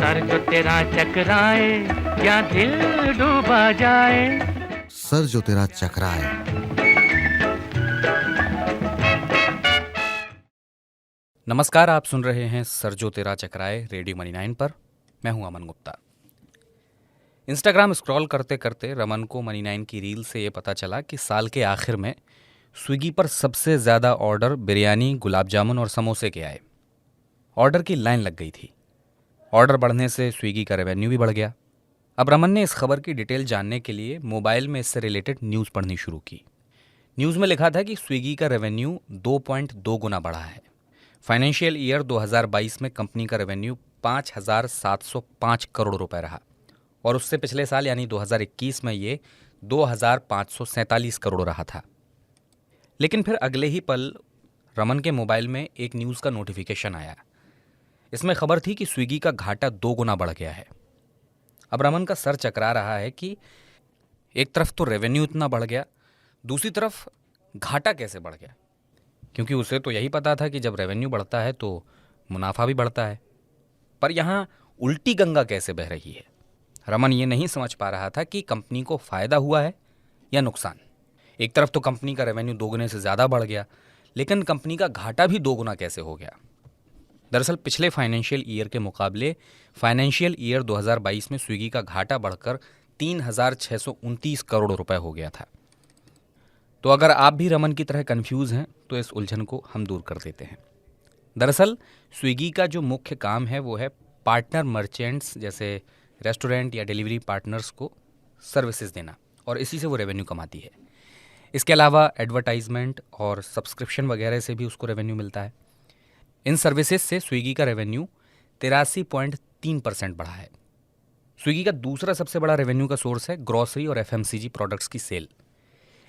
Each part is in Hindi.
सर जो तेरा चकराए या दिल डूबा जाए। सर जो तेरा चकराए। नमस्कार, आप सुन रहे हैं सर जो तेरा चकराए रेडियो मनी 9 पर। मैं हूं अमन गुप्ता। इंस्टाग्राम स्क्रॉल करते करते रमन को मनी 9 की रील से ये पता चला कि साल के आखिर में स्विगी पर सबसे ज़्यादा ऑर्डर बिरयानी, गुलाब जामुन और समोसे के आए। ऑर्डर की लाइन लग गई थी। ऑर्डर बढ़ने से स्विगी का रेवेन्यू भी बढ़ गया। अब रमन ने इस खबर की डिटेल जानने के लिए मोबाइल में इससे रिलेटेड न्यूज़ पढ़नी शुरू की। न्यूज़ में लिखा था कि स्विगी का रेवेन्यू 2.2 गुना बढ़ा है। फाइनेंशियल ईयर 2022 में कंपनी का रेवेन्यू 5,705 करोड़ रुपए रहा और उससे पिछले साल यानी 2021 में ये 2,547 करोड़ रहा था। लेकिन फिर अगले ही पल रमन के मोबाइल में एक न्यूज़ का नोटिफिकेशन आया। इसमें खबर थी कि स्विगी का घाटा 2 गुना बढ़ गया है। अब रमन का सर चकरा रहा है कि एक तरफ तो रेवेन्यू इतना बढ़ गया, दूसरी तरफ घाटा कैसे बढ़ गया, क्योंकि उसे तो यही पता था कि जब रेवेन्यू बढ़ता है तो मुनाफा भी बढ़ता है। पर यहाँ उल्टी गंगा कैसे बह रही है? रमन ये नहीं समझ पा रहा था कि कंपनी को फ़ायदा हुआ है या नुकसान। एक तरफ तो कंपनी का रेवेन्यू 2 गुने से ज़्यादा बढ़ गया, लेकिन कंपनी का घाटा भी 2 गुना कैसे हो गया? दरअसल पिछले फाइनेंशियल ईयर के मुकाबले फाइनेंशियल ईयर 2022 में स्विगी का घाटा बढ़कर 3,629 करोड़ रुपए हो गया था। तो अगर आप भी रमन की तरह कंफ्यूज हैं तो इस उलझन को हम दूर कर देते हैं। दरअसल स्विगी का जो मुख्य काम है वो है पार्टनर मर्चेंट्स जैसे रेस्टोरेंट या डिलीवरी पार्टनर्स को सर्विसेज देना, और इसी से वो रेवेन्यू कमाती है। इसके अलावा एडवर्टाइजमेंट और सब्सक्रिप्शन वगैरह से भी उसको रेवेन्यू मिलता है। इन सर्विसेज से स्विगी का रेवेन्यू 83.3% बढ़ा है। स्विगी का दूसरा सबसे बड़ा रेवेन्यू का सोर्स है ग्रॉसरी और एफएमसीजी प्रोडक्ट्स की सेल।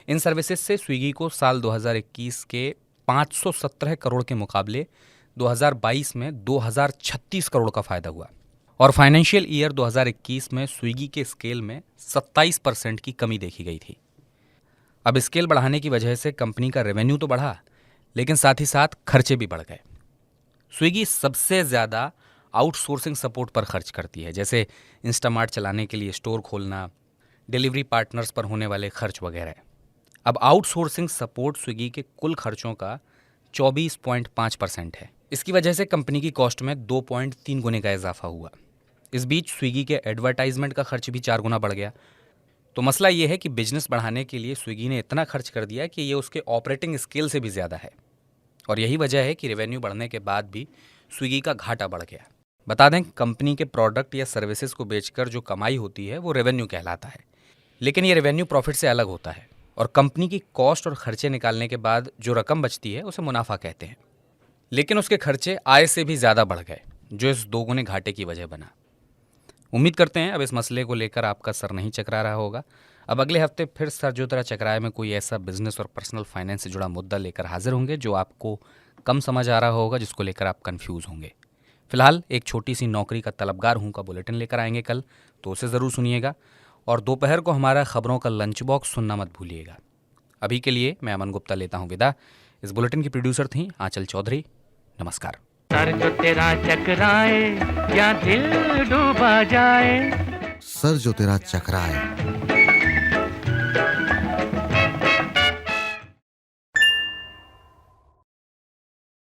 इन सर्विसेज से स्विगी को साल 2021 के 517 करोड़ के मुकाबले 2022 में 2,036 करोड़ का फायदा हुआ, और फाइनेंशियल ईयर 2021 में स्विगी के स्केल में 27% की कमी देखी गई थी। अब स्केल बढ़ाने की वजह से कंपनी का रेवेन्यू तो बढ़ा, लेकिन साथ ही साथ खर्चे भी बढ़ गए। स्विगी सबसे ज़्यादा आउटसोर्सिंग सपोर्ट पर खर्च करती है, जैसे इंस्टामार्ट चलाने के लिए स्टोर खोलना, डिलीवरी पार्टनर्स पर होने वाले खर्च वगैरह। अब आउटसोर्सिंग सपोर्ट स्विगी के कुल खर्चों का 24.5% है। इसकी वजह से कंपनी की कॉस्ट में 2.3 गुने का इजाफा हुआ। इस बीच स्विगी के एडवर्टाइजमेंट का खर्च भी 4 गुना बढ़ गया। तो मसला ये है कि बिजनेस बढ़ाने के लिए स्विगी ने इतना खर्च कर दिया कि ये उसके ऑपरेटिंग स्केल से भी ज़्यादा है, और यही वजह है कि रेवेन्यू बढ़ने के बाद भी स्विगी का घाटा बढ़ गया। बता दें, कंपनी के प्रोडक्ट या सर्विसेज को बेचकर जो कमाई होती है वो रेवेन्यू कहलाता है, लेकिन ये रेवेन्यू प्रॉफिट से अलग होता है, और कंपनी की कॉस्ट और खर्चे निकालने के बाद जो रकम बचती है उसे मुनाफा कहते हैं। लेकिन उसके खर्चे आय से भी ज़्यादा बढ़ गए, जो इस 2 गुने घाटे की वजह बना। उम्मीद करते हैं अब इस मसले को लेकर आपका सर नहीं चकरा रहा होगा। अब अगले हफ्ते फिर सर जो तरह चकराए में कोई ऐसा बिजनेस और पर्सनल फाइनेंस से जुड़ा मुद्दा लेकर हाजिर होंगे जो आपको कम समझ आ रहा होगा, जिसको लेकर आप कंफ्यूज होंगे। फिलहाल एक छोटी सी नौकरी का तलबगार हूँ का बुलेटिन लेकर आएंगे कल, तो उसे ज़रूर सुनिएगा, और दोपहर को हमारा खबरों का लंच बॉक्स सुनना मत भूलिएगा। अभी के लिए मैं अमन गुप्ता लेता हूँ विदा। इस बुलेटिन की प्रोड्यूसर थी आंचल चौधरी। नमस्कार। सर जो तेरा चकराए या दिल डूबा जाए। सर जो तेरा चकराए।